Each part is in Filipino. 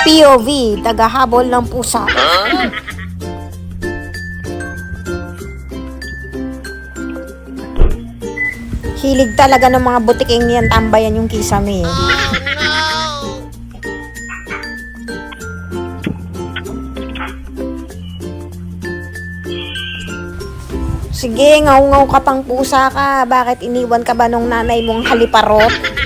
POV, tagahabol ng pusa. Hilig talaga ng mga butiking niyan tambayan yung kisame. Sige, ngaw-ngaw ka pang pusa ka. Bakit iniwan ka ba nung nanay mong haliparot?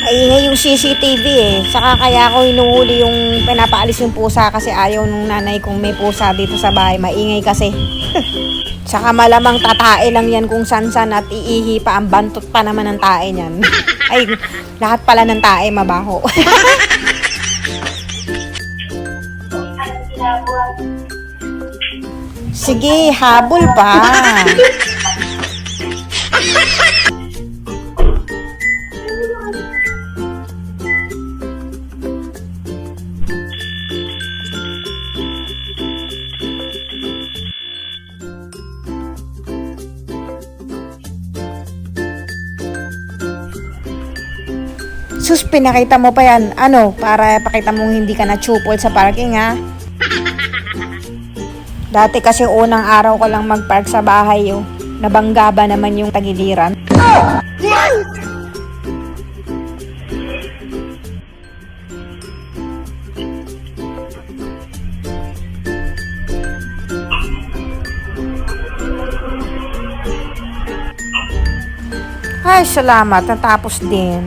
Maingay yung CCTV eh. Saka kaya ako hinuhuli yung pinapaalis yung pusa kasi ayaw nung nanay kong may pusa dito sa bahay. Maingay kasi. Saka malamang tatae lang yan kung san-san at iihi pa. Ang bantot pa naman ng tae niyan. Ay, lahat pala ng tae mabaho. Sige, habol pa. Sus, pinakita mo pa yan. Ano, para pakita mong hindi ka na-chupol sa parking, ha? Dati kasi unang araw ko lang mag-park sa bahay, oh. Nabangga ba naman yung tagiliran? Ay, salamat. Natapos din.